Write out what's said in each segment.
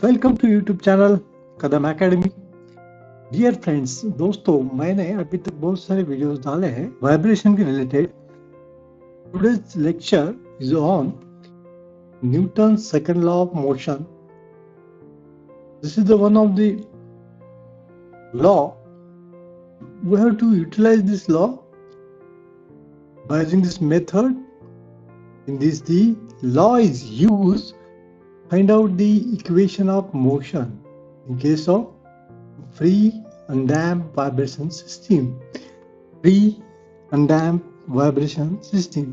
Welcome to YouTube channel Kadam Academy. Dear friends, दोस्तों, मैंने अभी तक बहुत सारे वीडियोस डाले हैं वाइब्रेशन के related. Today's lecture is on Newton second law of motion. This is the one of the law. We have to utilize this law by using this method. In this, the law is used to find out the equation of motion in case of free undamped vibration system. Free undamped vibration system.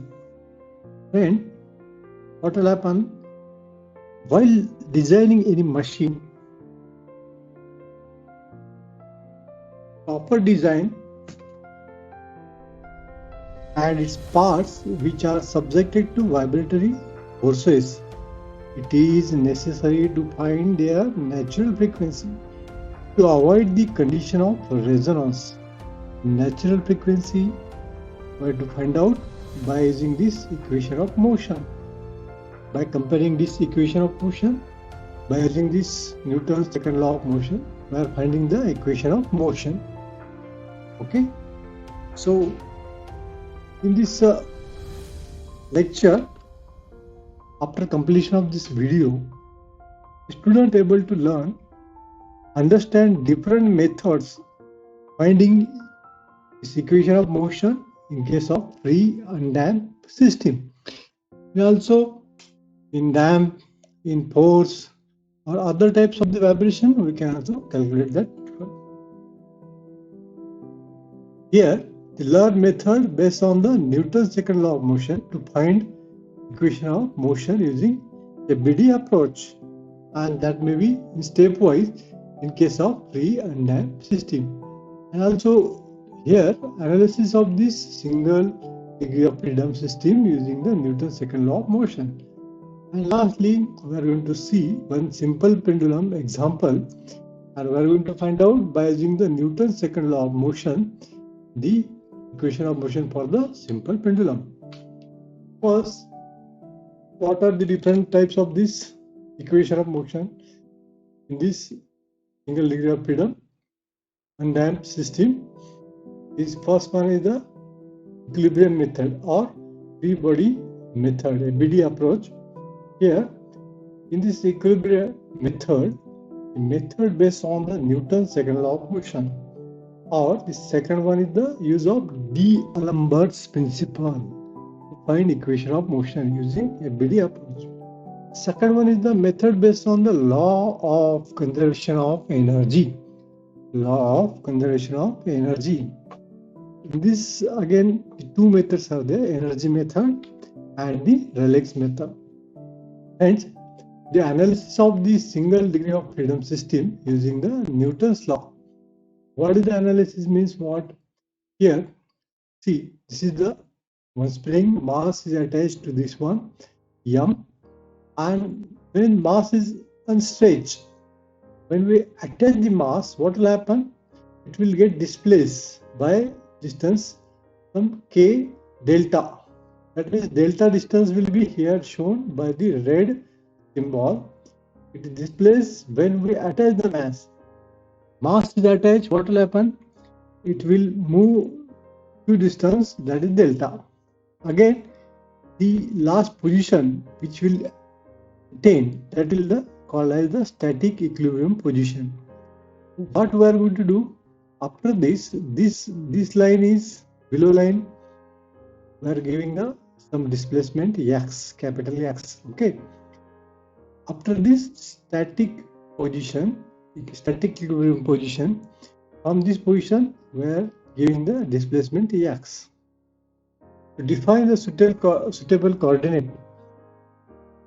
Friend, what will happen while designing any machine? Proper design and its parts which are subjected to vibratory forces. It is necessary to find their natural frequency to avoid the condition of resonance. Natural frequency we have to find out by using this equation of motion. By comparing this equation of motion, by using this Newton's second law of motion, we are finding the equation of motion. Okay, so in this lecture, after completion of this video, student able to learn, understand different methods finding this equation of motion in case of free undamped system. We also in damp, in force, or other types of the vibration, we can also calculate that. Here, the learn method based on the Newton's second law of motion to find equation of motion using a BD approach, and that may be stepwise in case of free undamped system. And also here analysis of this single degree of freedom system using the Newton's second law of motion. And lastly, we are going to see one simple pendulum example, and we are going to find out by using the Newton's second law of motion the equation of motion for the simple pendulum. First, what are the different types of this equation of motion in this single degree of freedom undamped system? This first one is the equilibrium method or free body method, a BD approach. Here, in this equilibrium method, the method based on the Newton's second law of motion, or the second one is the use of D'Alembert's principle to find equation of motion using a BD approach. Second one is the method based on the law of conservation of energy. Law of conservation of energy. In this, again, the two methods are there: energy method and the Rayleigh's method. Hence, the analysis of the single degree of freedom system using the Newton's law. What is the analysis means? What? Here, see, this is the one spring, mass is attached to this one, M, and when mass is unstretched, when we attach the mass, what will happen? It will get displaced by distance from K delta. That means delta distance will be here shown by the red symbol. It is displaced when we attach the mass. Mass is attached, what will happen? It will move to distance, that is delta. Again, the last position which will attain, that is the called as the static equilibrium position. What we are going to do after this line is below line. We are giving the some displacement x, capital X. Okay. After this static position, static equilibrium position, from this position we are giving the displacement x. To define the suitable coordinate,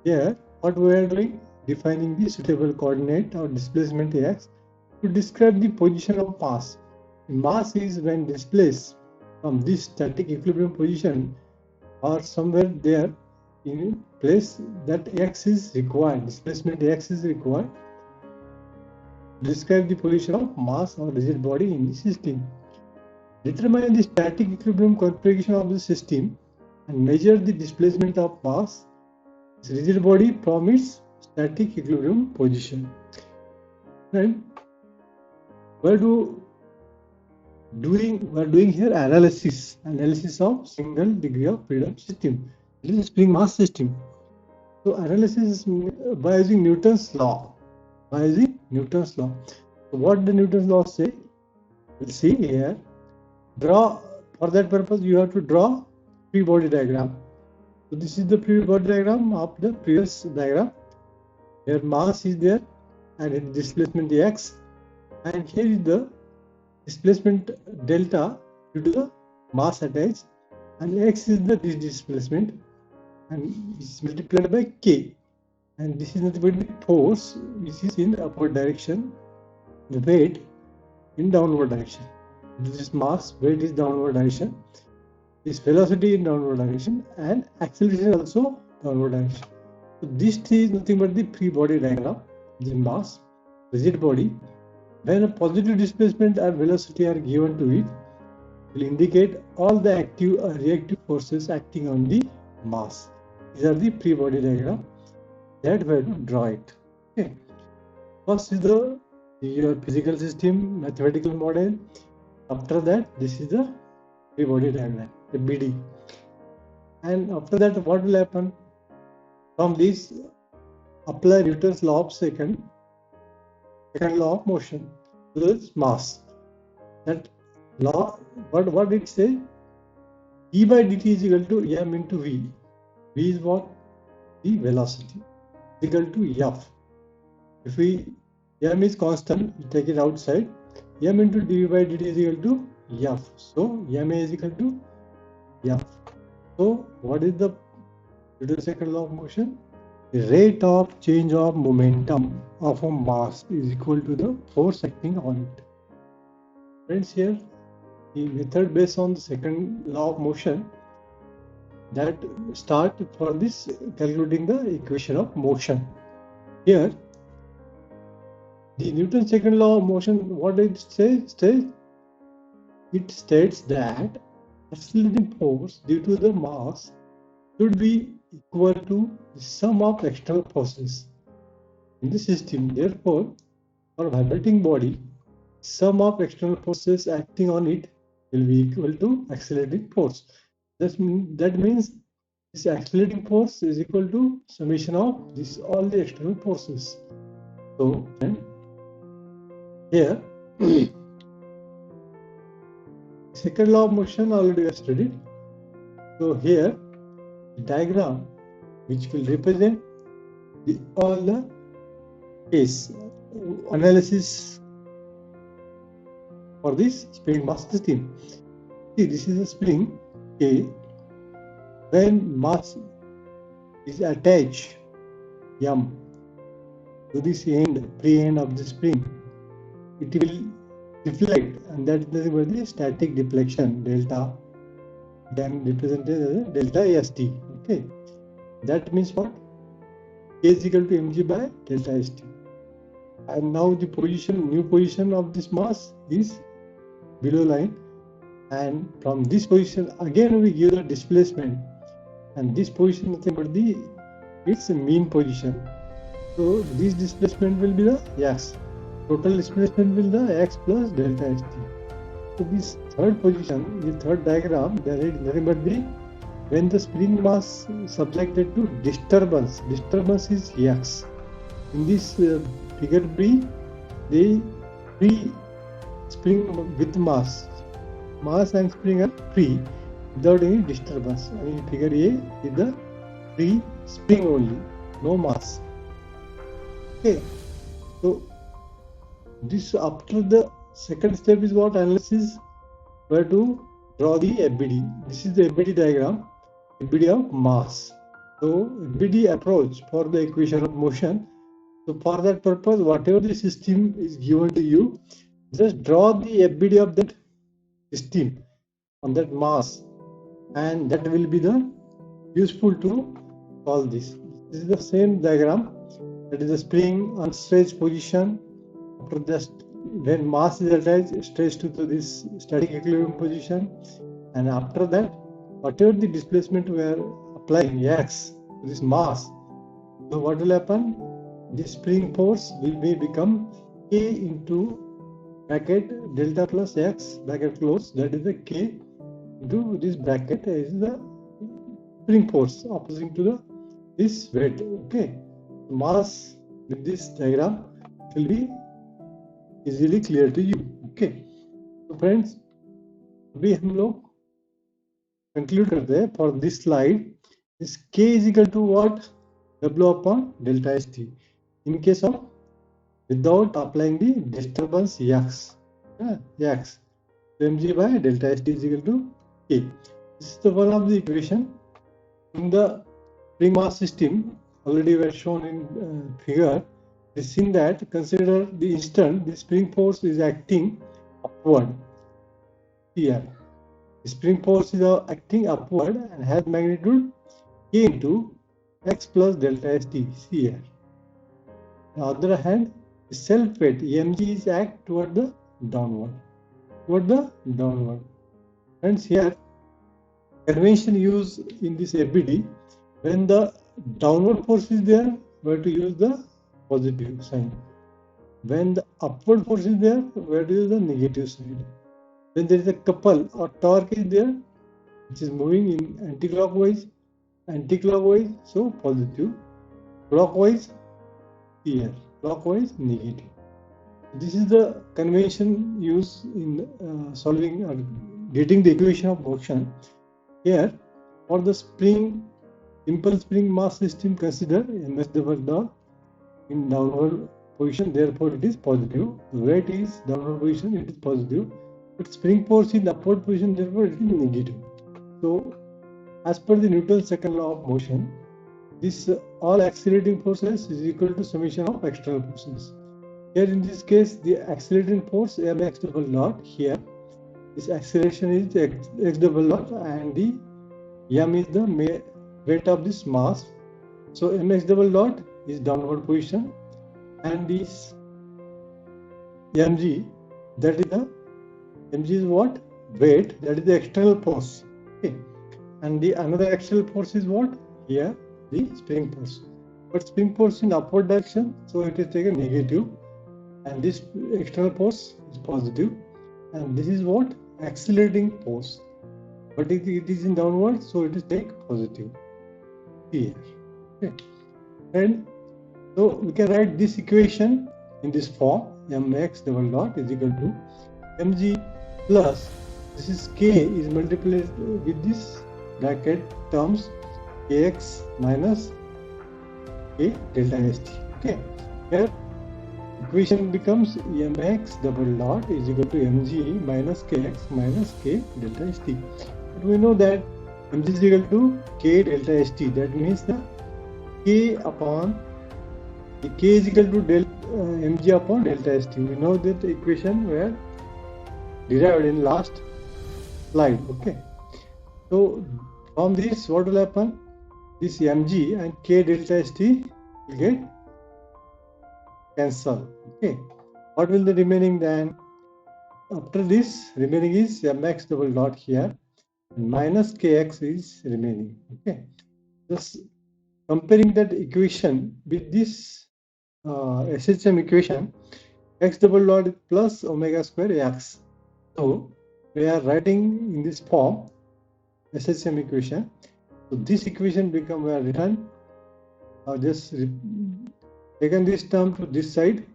here what we are doing, defining the suitable coordinate or displacement x to describe the position of mass. Mass is when displaced from this static equilibrium position or somewhere there in place that x is required, displacement x is required. Describe the position of mass or rigid body in the system. Determine the static equilibrium configuration of the system and measure the displacement of mass, rigid body from its static equilibrium position. And we're doing here analysis of single degree of freedom system. This is spring mass system. So analysis by using Newton's law. So what the Newton's law say? We'll see here. For that purpose you have to draw free body diagram. So this is the free body diagram of the previous diagram. Here mass is there and its displacement x, and here is the displacement delta due to the mass attached, and x is the displacement, and this is multiplied by k, and this is nothing but the force which is in upward direction, the weight in downward direction. This is mass, weight is downward direction, this velocity in downward direction, and acceleration also downward direction. So this is nothing but the free body diagram. The mass, rigid body, when a positive displacement and velocity are given to it, will indicate all the active or reactive forces acting on the mass. These are the free body diagram that we have to draw it. Okay. First is your physical system mathematical model. After that, this is the free body diagram, the BD. And after that, what will happen? From this, apply Newton's law of second law of motion to this mass. That law, what it say? E by dt is equal to m into v. V is what? The velocity is equal to f. If m is constant, we take it outside. M into dv by dt is equal to f. So ma is equal to f. So what is the Newton's second law of motion? The rate of change of momentum of a mass is equal to the force acting on it. Friends, here the method based on the second law of motion that start for this calculating the equation of motion. Here the Newton's second law of motion, what it says? It states that accelerating force due to the mass should be equal to the sum of external forces in the system. Therefore, for a vibrating body, sum of external forces acting on it will be equal to accelerating force. That means this accelerating force is equal to summation of all the external forces. So then here second law of motion already we have studied. So here diagram which will represent all the case analysis for this spring mass system. See, this is a spring K. When mass is attached M to this free end of the spring, it will deflect, and that is nothing but the static deflection delta, then represented as delta ST. Okay, that means what? K is equal to mg by delta ST. And now the new position of this mass is below line, and from this position again we give the displacement, and this position nothing but its mean position. So this displacement will be the x. Total displacement will be the x plus delta ST. So this third position, the third diagram, there is nothing but when the spring mass subjected to disturbance is x. In this figure B, the free spring with mass and spring are free without any disturbance. In figure A is the free spring only, no mass. Okay, so this after the second step is what? Analysis, where to draw the FBD. This is the FBD diagram, FBD of mass. So FBD approach for the equation of motion. So for that purpose, whatever the system is given to you, just draw the FBD of that system on that mass, and that will be the useful to solve this. This is the same diagram. That is the spring on stretch position. After that, when mass is attached, stretched to this static equilibrium position, and after that, whatever the displacement we are applying x to this mass, so what will happen? the spring force will become K into bracket delta plus X bracket close, that is the K into this bracket is the spring force opposing to this weight. Okay, mass with this diagram will be easily clear to you. Okay, so friends, अभी हम लोग conclude करते हैं for this slide. This K is equal to what? W upon delta ST. In case of without applying the disturbance X. X. So mg by delta ST is equal to K. This is the one of the equation. In the spring mass system, already were shown in figure. It is seen that consider the instant the spring force is acting upward. Here, the spring force is acting upward and has magnitude K into X plus delta ST. See here. On the other hand, the self weight mg is act toward the downward. Hence here, convention used in this FBD, when the downward force is there, we have to use the positive sign. When the upward force is there, we have to use the negative sign. When there is a couple or torque is there, which is moving in anti-clockwise, so positive. Clockwise, here. Clockwise, negative. This is the convention used in solving or getting the equation of motion. Here, for the spring, impulse spring mass system, consider ms double dot in downward position, therefore it is positive. Weight is downward position, it is positive. But spring force in upward position, therefore it is negative. So, as per the Newton's second law of motion, this all accelerating forces is equal to summation of external forces. Here in this case, the accelerating force mx double dot, here this acceleration is x double dot and the m is the weight of this mass. So mx double dot is downward position and this mg, that is the mg is what? Weight, that is the external force. Okay, and the another external force is what? Here the spring force. But spring force in upward direction, so it is taken negative, and this external force is positive, and this is what? Accelerating force. But it is in downward, so it is take positive here. Okay, and so we can write this equation in this form: mx double dot is equal to mg plus this is k is multiplied with this bracket terms kx minus k delta st. Okay, here equation becomes mx double dot is equal to mg minus kx minus k delta st. But we know that mg is equal to k delta st. That means the k upon the k is equal to mg upon delta st. We know that the equation were derived in last slide. Okay, so from this what will happen? This mg and k delta st will get cancel. Okay, what will the remaining then? After this, remaining is mx double dot here and minus kx is remaining. Okay, just comparing that equation with this SHM equation, x double dot is plus omega square x. So we are writing in this form SHM equation. So this equation become, we are written just taken this term to this side,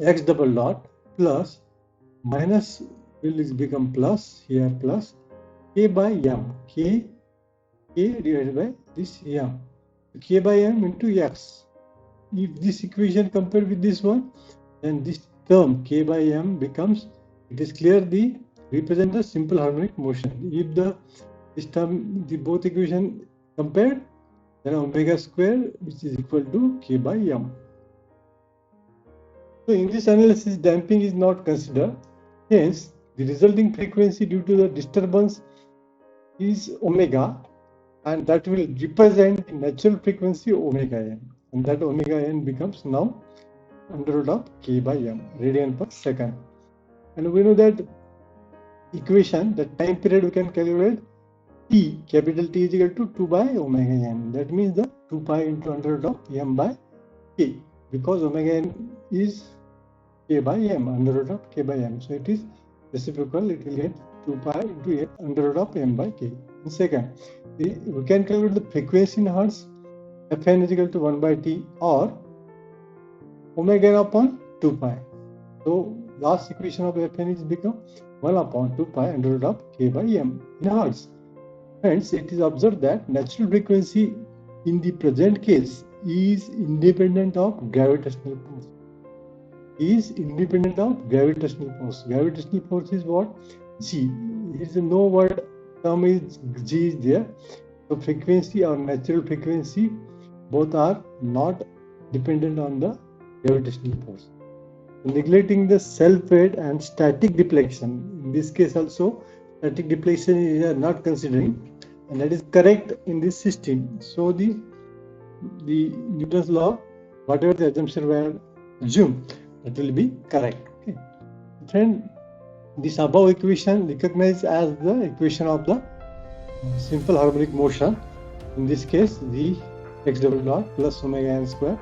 x double dot plus minus will become plus here plus k by m, k divided by this m, k by m into x. If this equation compared with this one, then this term k by m becomes, it is clear the represent the simple harmonic motion. If this term, the both equation compared, then omega square which is equal to k by m. So in this analysis, damping is not considered. Hence, the resulting frequency due to the disturbance is omega, and that will represent the natural frequency omega n, and that omega n becomes now under root of k by m, radian per second. And we know that equation, the time period we can calculate t, capital T is equal to 2 by omega n. That means the 2 pi into under root of m by k. because omega n is k by m, under root of k by m. So it is reciprocal, it will get 2 pi into a under root of m by k. And second, we can calculate the frequency in hertz. Fn is equal to 1 by t or omega n upon 2 pi. So last equation of Fn is become 1 upon 2 pi under root of k by m in hertz. Hence, it is observed that natural frequency in the present case is independent of gravitational force. Is independent of gravitational force. Gravitational force is what? G. There is no word term is G is there. So frequency or natural frequency both are not dependent on the gravitational force. Neglecting the self-weight and static deflection. In this case also, static deflection is not considering, and that is correct in this system. So the Newton's law, whatever the assumption were assumed, that will be correct. Okay. Friend, this above equation recognized as the equation of the simple harmonic motion. In this case, the x double dot plus omega n square.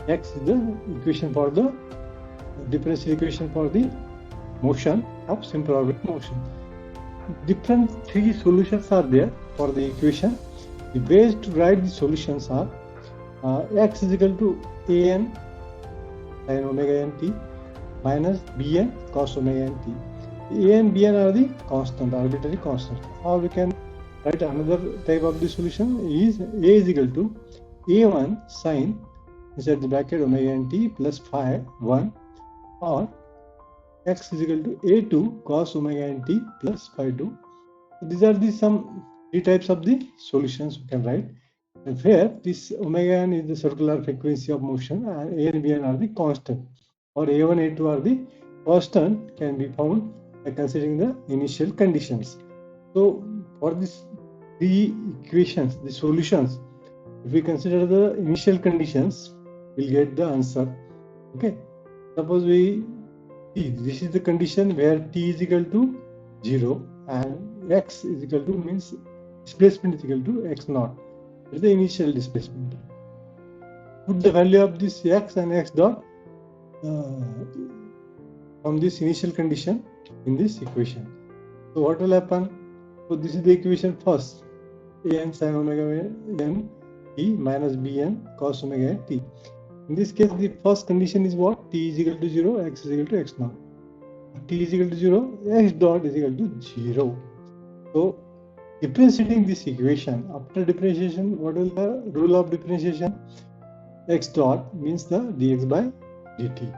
X is the equation for the differential equation for the motion of simple harmonic motion. Different three solutions are there for the equation. The ways to write the solutions are x is equal to an sin omega n t minus bn cos omega n t. A and bn are the constant, arbitrary constant. Or we can write another type of the solution is a is equal to a1 sin inside the bracket omega n t plus phi 1, or x is equal to a2 cos omega n t plus phi 2. So these are the some three types of the solutions we can write. And here this omega n is the circular frequency of motion and a and bn are the constant, or a1 a2 are the constant, can be found by considering the initial conditions. So for these three equations, the solutions, if we consider the initial conditions, we'll get the answer. Okay. Suppose we see this is the condition where t is equal to 0 and x is equal to, means displacement is equal to x naught. That is the initial displacement. Put the value of this x and x dot from this initial condition in this equation. So what will happen? So this is the equation first. An sin omega n t minus bn cos omega n t. In this case, the first condition is what? T is equal to 0, x is equal to x naught. T is equal to 0, x dot is equal to 0. So, differentiating this equation, after differentiation, what is the rule of differentiation? X dot means the dx by dt.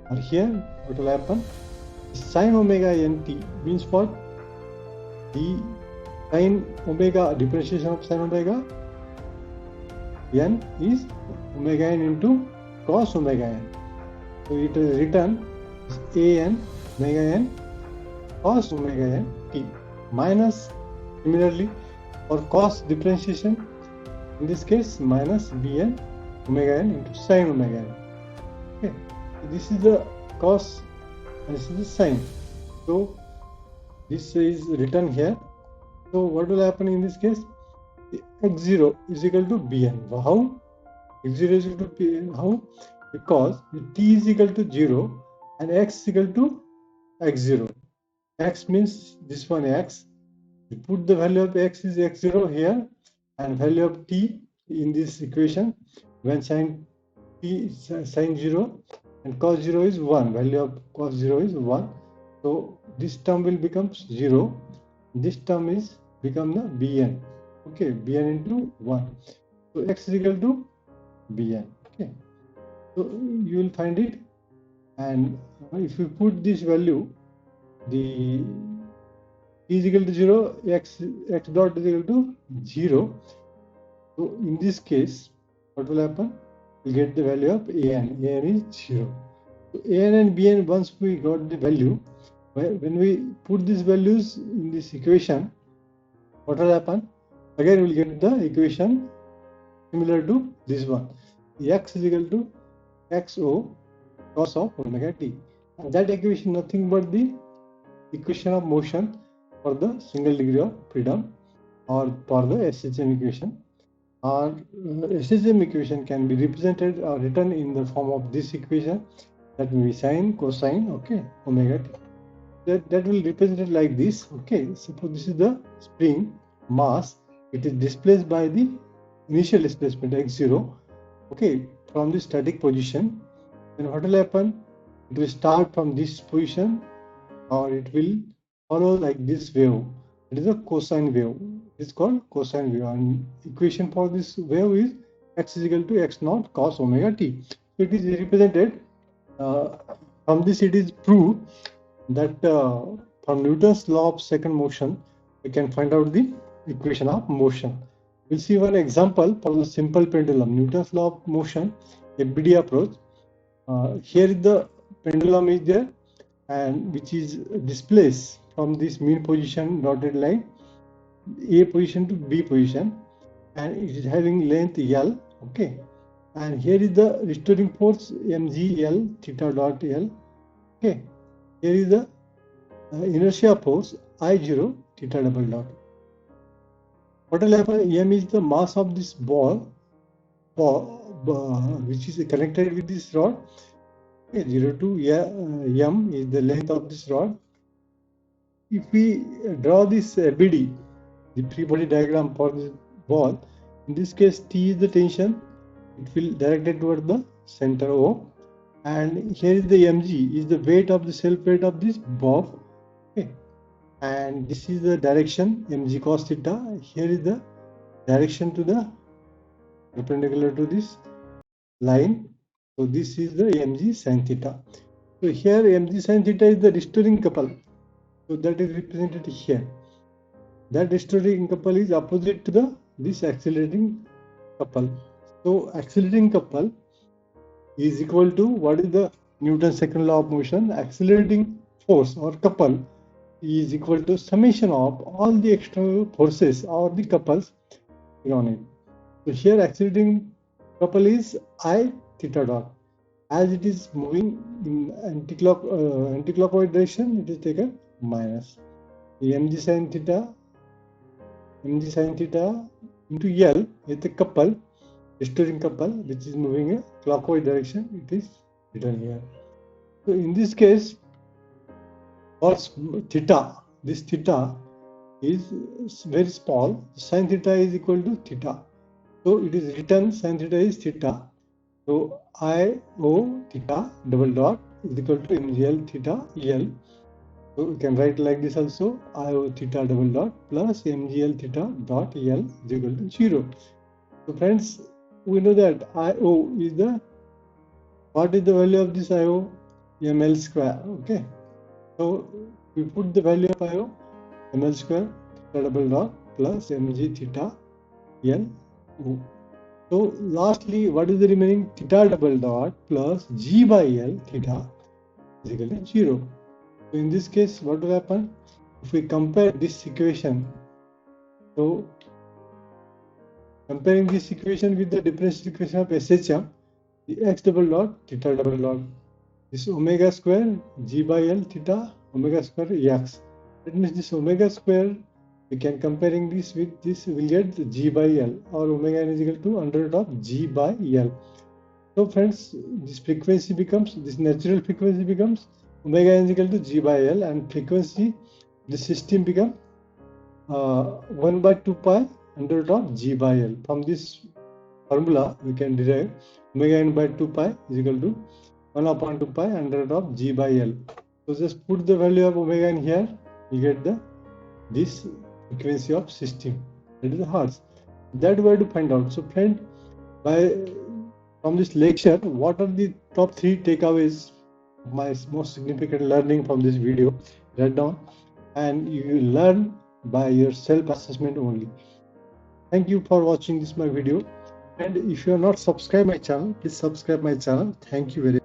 Or here, what will happen? Sin omega n t means what? The sin omega, differentiation of sin omega n is omega n into cos omega n. So it is written an omega n cos omega n t minus, similarly for cos differentiation, in this case minus bn omega n into sin omega n. Okay, this is the cos and this is the sin. So this is written here. So what will happen in this case? X0 is equal to bn. How? X0 is equal to bn. How? Because t is equal to 0 and x is equal to x0. X means this one x. You put the value of x is x0 here and value of t in this equation when sin t is sin 0 and cos 0 is 1. Value of cos 0 is 1. So this term will become 0. This term is become the bn. Okay, bn into 1. So x is equal to bn. Okay, so you will find it, and if you put this value, the t is equal to 0, x dot is equal to 0. So in this case, what will happen? We get the value of an. An is 0. So an and bn, once we got the value, when we put these values in this equation, what will happen? Again, we will get the equation similar to this one. X is equal to xo cos of omega t. And that equation nothing but the equation of motion for the single degree of freedom, or for the SHM equation. Our SSM equation can be represented or written in the form of this equation, that may be sine, cosine, okay, omega t. That will represent it like this. Okay, suppose this is the spring mass, it is displaced by the initial displacement x0, okay, from the static position. Then what will happen? It will start from this position, or it will follow like this wave. It is a cosine wave. It's called cosine wave, and equation for this wave is x is equal to x naught cos omega t. So it is represented. From this, it is proved that from Newton's law of second motion, we can find out the equation of motion. We'll see one example for the simple pendulum. Newton's law of motion, FBD approach. Here is the pendulum is there, and which is displaced from this mean position dotted line, A position to B position, and it is having length L. Okay, and here is the restoring force mgl theta dot L. Okay, here is the inertia force I0 theta double dot. What will happen? M is the mass of this ball, which is connected with this rod. Okay, 0 to m is the length of this rod. If we draw this BD, the free body diagram for this ball, in this case T is the tension, it will direct it toward the center O, and here is the mg, is the weight of the self weight of this bob. Okay, and this is the direction mg cos theta. Here is the direction to the perpendicular to this line. So this is the mg sin theta. So here mg sin theta is the restoring couple. So that is represented here. That restoring couple is opposite to this accelerating couple. So accelerating couple is equal to, what is the Newton's second law of motion? Accelerating force or couple is equal to summation of all the external forces or the couples on it. So here accelerating couple is I theta dot. As it is moving in anti-clockwise direction, it is taken minus the mg sin theta into L is the couple, restoring couple, which is moving in clockwise direction. It is written here. So in this case, for theta, this theta is very small. Sin theta is equal to theta. So it is written sin theta is theta. So I-O theta double dot is equal to mgl theta L. So we can write like this also, I-O theta double dot plus mgl theta dot L is equal to 0. So friends, we know that I-O is what is the value of this I-O? ml square. Okay. So we put the value of I-O, ml square theta double dot plus mg theta L O. So lastly, what is the remaining? Theta double dot plus g by L theta is equal to 0. So in this case, what will happen? If we compare this equation, so comparing this equation with the differential equation of SHM, the x double dot theta double dot, this omega square g by L theta omega square x. That means this omega square, we can comparing this with this, we will get g by L, or omega n is equal to under root of g by L. So friends, this frequency becomes, this natural frequency becomes omega n is equal to g by L, and frequency, the system become 1 by 2 pi under root of g by L. From this formula, we can derive omega n by 2 pi is equal to 1 upon 2 pi under root of g by L. So just put the value of omega n here, you get this frequency of system, that is the hertz. That we have to find out. So friend, from this lecture, what are the top 3 takeaways, my most significant learning from this video? Write down, and you will learn by your self-assessment only. Thank you for watching this my video, and if you are not subscribed my channel, please subscribe my channel. Thank you very much.